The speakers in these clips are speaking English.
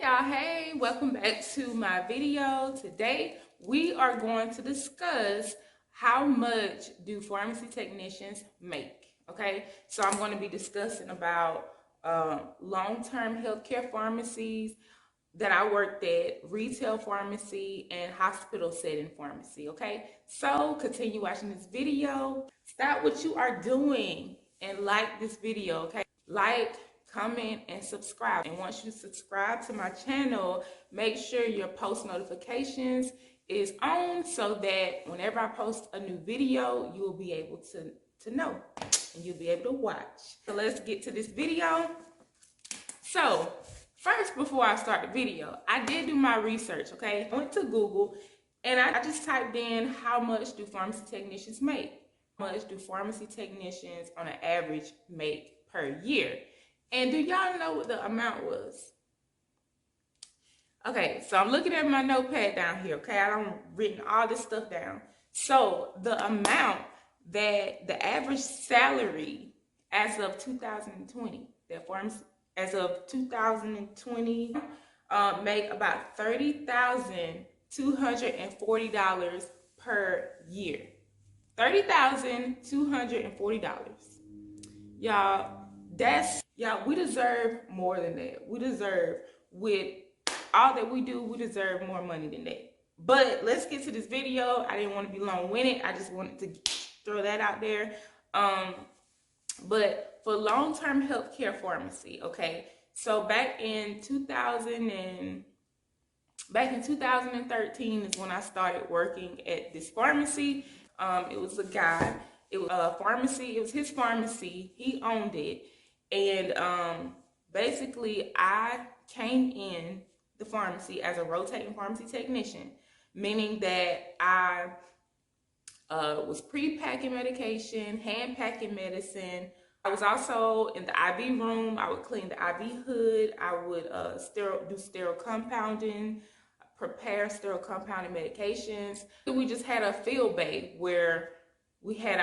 Y'all, hey, welcome back to my video. Today we are going to discuss how much do pharmacy technicians make. Okay, so I'm going to be discussing about long-term healthcare pharmacies that I worked at, retail pharmacy, and hospital setting pharmacy. Okay, so continue watching this video. Stop what you are doing and like this video. Okay, like, comment, and subscribe. And once you subscribe to my channel, make sure your post notifications is on so that whenever I post a new video, you will be able to know and you'll be able to watch. So let's get to this video. So first, before I start the video, I did do my research, okay? I went to Google and I just typed in how much do pharmacy technicians make? How much do pharmacy technicians on an average make per year? And do y'all know what the amount was? Okay, so I'm looking at my notepad down here, okay? I've written all this stuff down. So the amount that the average salary as of 2020, that pharmacy as of 2020 make about $30,240 per year. $30,240. Y'all, we deserve more than that. We deserve, with all that we do, we deserve more money than that. But let's get to this video. I didn't want to be long-winded. I just wanted to throw that out there. But for long-term healthcare pharmacy, okay, so back in 2013 is when I started working at this pharmacy. It was a guy. It was a pharmacy. It was his pharmacy. He owned it. And basically, I came in the pharmacy as a rotating pharmacy technician, meaning that I was pre-packing medication, hand-packing medicine. I was also in the IV room. I would clean the IV hood. I would do sterile compounding, prepare sterile compounded medications. We just had a field bay where we had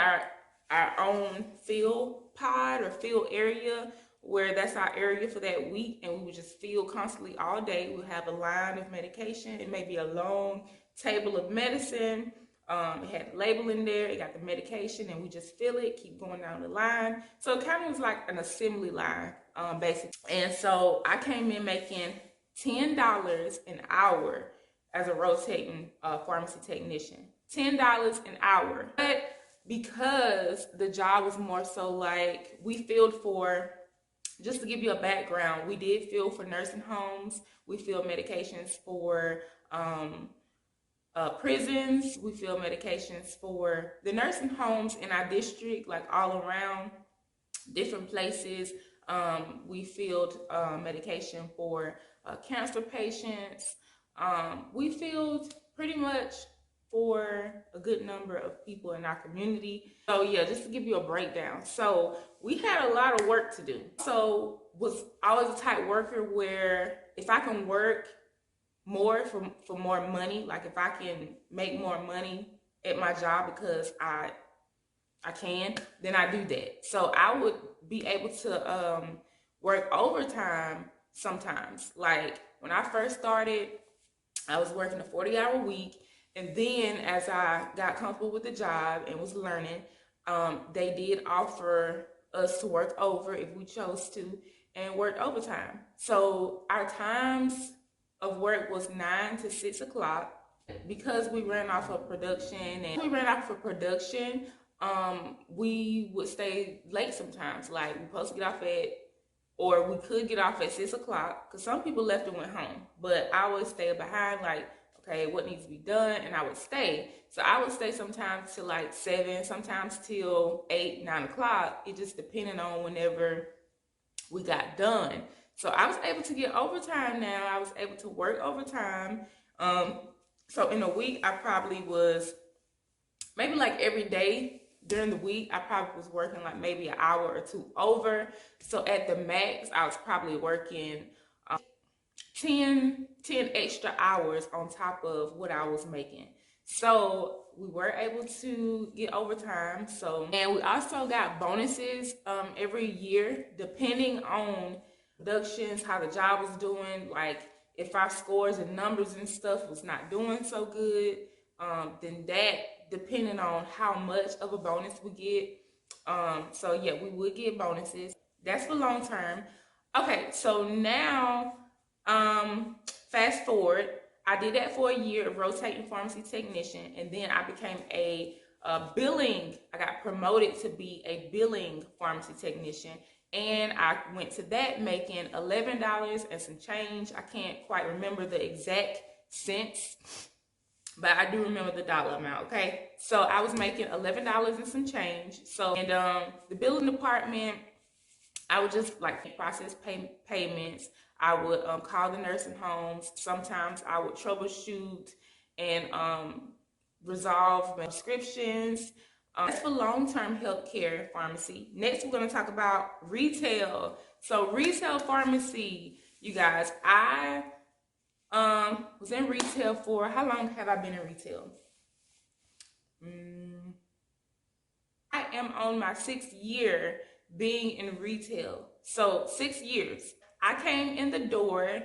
our own field pod or field area, where that's our area for that week, and we would just field constantly all day. We'll have a line of medication. It may be a long table of medicine. It had the label in there. It got the medication, and we just fill it, keep going down the line. So it kind of was like an assembly line, basically. And so I came in making $10 an hour as a rotating pharmacy technician. $10 an hour. But because the job was more so like, we filled for, just to give you a background, we did fill for nursing homes. We filled medications for prisons. We filled medications for the nursing homes in our district, like all around different places. We filled medication for cancer patients. We filled pretty much for a good number of people in our community. So yeah, just to give you a breakdown. So we had a lot of work to do. So was always a type worker where if I can work more for more money, like if I can make more money at my job because I can, then I do that. So I would be able to work overtime sometimes. Like when I first started, I was working a 40-hour week. And then as I got comfortable with the job and was learning, they did offer us to work over if we chose to, and work overtime. So our times of work was 9 to 6 o'clock. Because we ran off of production, we would stay late sometimes. Like we supposed to get off or we could get off at 6 o'clock, because some people left and went home. But I would stay behind, like, okay, what needs to be done, and I would stay. So I would stay sometimes till like 7, sometimes till 8, 9 o'clock. It just depended on whenever we got done. So I was able to get overtime now. I was able to work overtime. So in a week, I probably was, maybe like every day during the week, I probably was working like maybe an hour or 2 over. So at the max, I was probably working 10 extra hours on top of what I was making. So we were able to get overtime. And we also got bonuses every year, depending on productions, how the job was doing. Like if our scores and numbers and stuff was not doing so good, then that, depending on how much of a bonus we get. So yeah, we would get bonuses. That's for long term. Okay, so now, fast forward, I did that for a year of rotating pharmacy technician, and then I became a billing. I got promoted to be a billing pharmacy technician, and I went to that making $11 and some change. I can't quite remember the exact cents, but I do remember the dollar amount. Okay, so I was making $11 and some change. So, and the billing department, I would just like process payments. I would call the nursing homes. Sometimes I would troubleshoot and resolve prescriptions. That's for long-term healthcare pharmacy. Next, we're going to talk about retail. So retail pharmacy, you guys, I was in retail for, how long have I been in retail? I am on my 6th year being in retail. So 6 years. I came in the door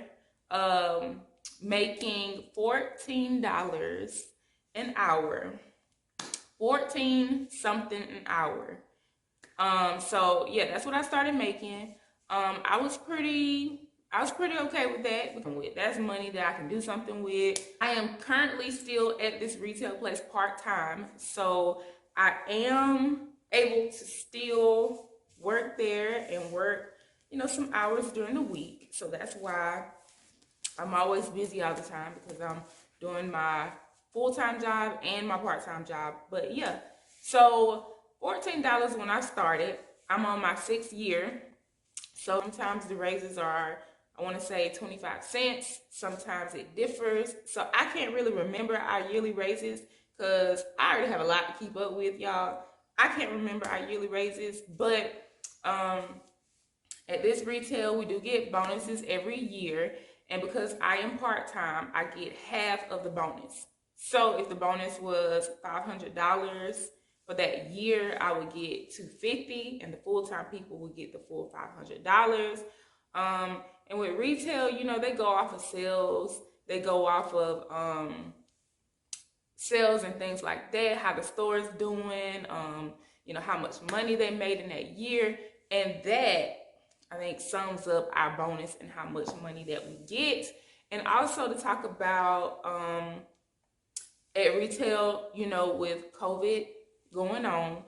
making $14 an hour. 14 something an hour. So yeah, that's what I started making. I was pretty okay with that. That's money that I can do something with. I am currently still at this retail place part-time, so I am able to still work there and work, some hours during the week. So that's why I'm always busy all the time, because I'm doing my full-time job and my part-time job. But yeah, so $14 when I started. I'm on my 6th year. So sometimes the raises are, I want to say 25 cents. Sometimes it differs. So I can't really remember our yearly raises because I already have a lot to keep up with, y'all. I can't remember our yearly raises, but at this retail, we do get bonuses every year. And because I am part-time, I get half of the bonus. So if the bonus was $500 for that year, I would get $250, and the full-time people would get the full $500. And with retail, they go off of sales. They go off of sales and things like that, how the store is doing, how much money they made in that year. And that, I think, sums up our bonus and how much money that we get. And also to talk about at retail, with COVID going on,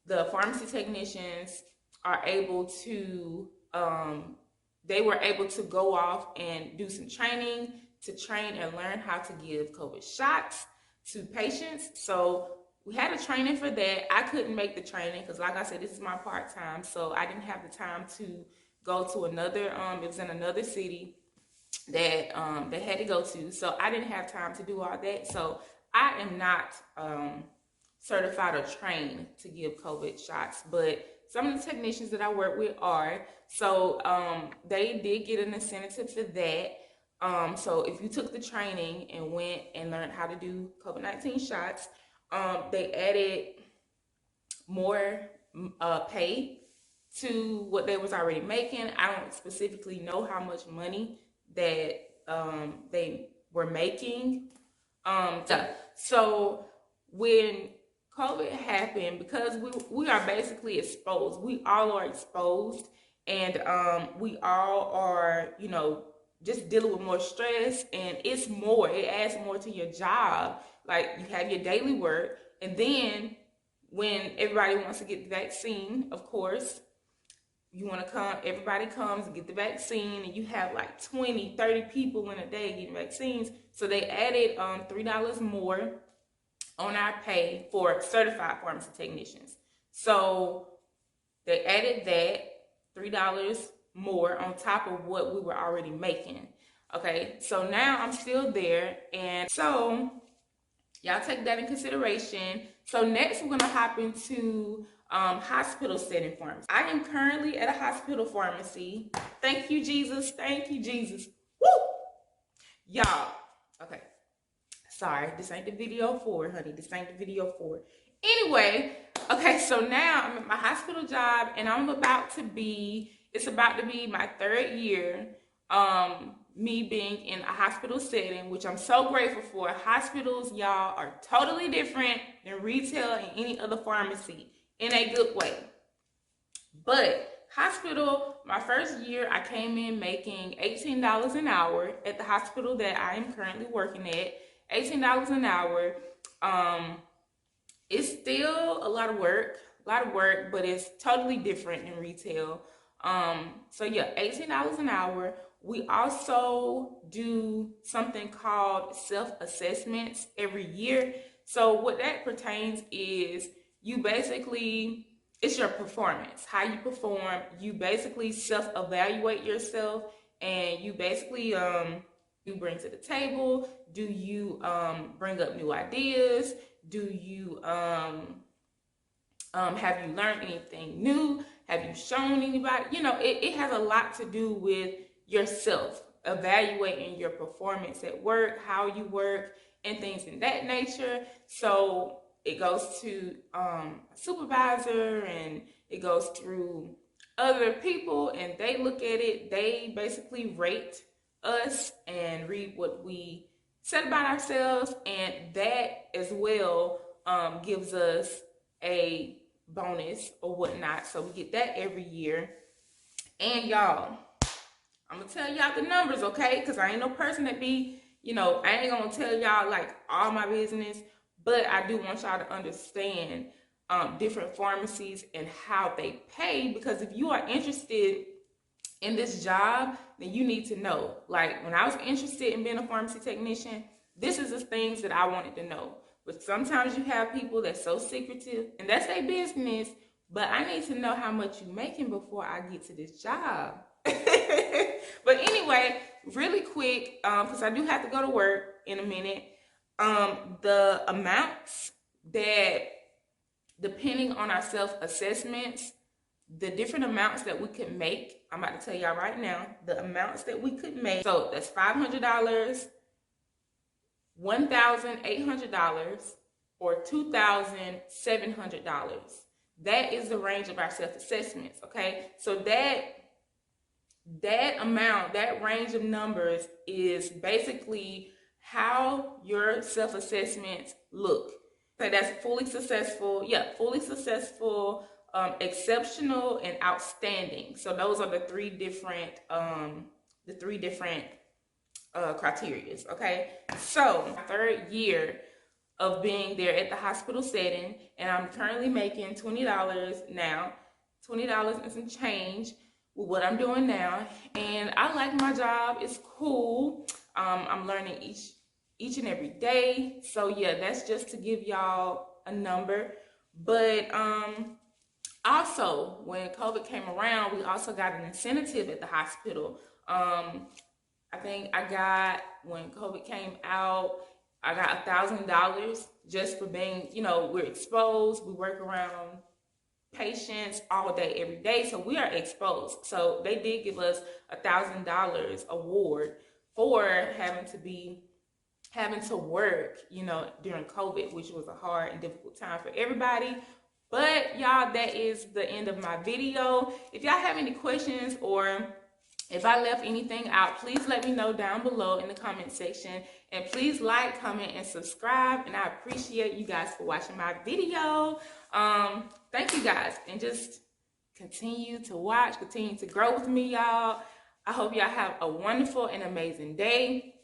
the pharmacy technicians are able to, they were able to go off and do some training to train and learn how to give COVID shots to patients. So we had a training for that. I couldn't make the training because, like I said, this is my part-time, so I didn't have the time to go to another, it was in another city that they had to go to, so I didn't have time to do all that. So I am not certified or trained to give COVID shots, but some of the technicians that I work with are. So they did get an incentive for that. So if you took the training and went and learned how to do COVID-19 shots, they added more pay to what they was already making. I don't specifically know how much money that they were making. So when COVID happened, because we are basically exposed. We all are exposed, and we all are, just dealing with more stress, and it adds more to your job. Like, you have your daily work, and then when everybody wants to get the vaccine, of course, everybody comes and get the vaccine, and you have like 20, 30 people in a day getting vaccines. So they added $3 more on our pay for certified pharmacy technicians. So they added that $3 more on top of what we were already making. Okay, so now I'm still there, and so y'all take that in consideration. So next we're gonna hop into hospital setting pharmacy. I am currently at a hospital pharmacy. Thank you, Jesus. Thank you, Jesus. Woo! Y'all, okay. Sorry, this ain't the video for it, honey. This ain't the video for it. Anyway, okay, so now I'm at my hospital job, and it's about to be my 3rd year me being in a hospital setting, which I'm so grateful for. Hospitals, y'all, are totally different than retail and any other pharmacy in a good way. But hospital, my first year, I came in making $18 an hour at the hospital that I am currently working at. $18 an hour. It's still a lot of work, but it's totally different than retail. So yeah, $18 an hour. We also do something called self-assessments every year. So what that pertains is you basically, it's your performance, how you perform. You basically self-evaluate yourself, and you basically you bring to the table. Do you bring up new ideas? Do you have you learned anything new? Have you shown anybody? You know, it has a lot to do with yourself, evaluating your performance at work, how you work, and things in that nature. So it goes to a supervisor, and it goes through other people, and they look at it. They basically rate us and read what we said about ourselves, and that as well gives us a bonus or whatnot. So we get that every year. And y'all, I'm gonna tell y'all the numbers, okay? Because I ain't no person that be, you know, I ain't gonna tell y'all like all my business, but I do want y'all to understand different pharmacies and how they pay. Because if you are interested in this job, then you need to know. Like when I was interested in being a pharmacy technician, this is the things that I wanted to know. But sometimes you have people that's so secretive, and that's their business, but I need to know how much you're making before I get to this job. But anyway, really quick, because I do have to go to work in a minute, the amounts that, depending on our self-assessments, the different amounts that we could make, I'm about to tell y'all right now, the amounts that we could make. So that's $500, $1,800, or $2,700. That is the range of our self-assessments, okay? So that amount, that range of numbers is basically how your self-assessments look. So that's fully successful, exceptional, and outstanding. So those are the three different criteria, okay? So third year of being there at the hospital setting, and I'm currently making $20 now, $20 and some change with what I'm doing now, and I like my job. It's cool. I'm learning each and every day. So yeah, that's just to give y'all a number. But also, when COVID came around, we also got an incentive at the hospital. I think when COVID came out, I got $1,000 just for being, you know, we're exposed. We work around patients all day, every day, so we are exposed. So they did give us $1,000 award for having to work, you know, during COVID, which was a hard and difficult time for everybody. But y'all, that is the end of my video. If y'all have any questions, or if I left anything out, please let me know down below in the comment section. And please like, comment, and subscribe. And I appreciate you guys for watching my video. Thank you guys. And just continue to watch, continue to grow with me, y'all. I hope y'all have a wonderful and amazing day.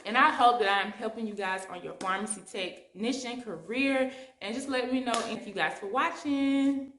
And I hope that I'm helping you guys on your pharmacy technician career. And just let me know. Thank you guys for watching.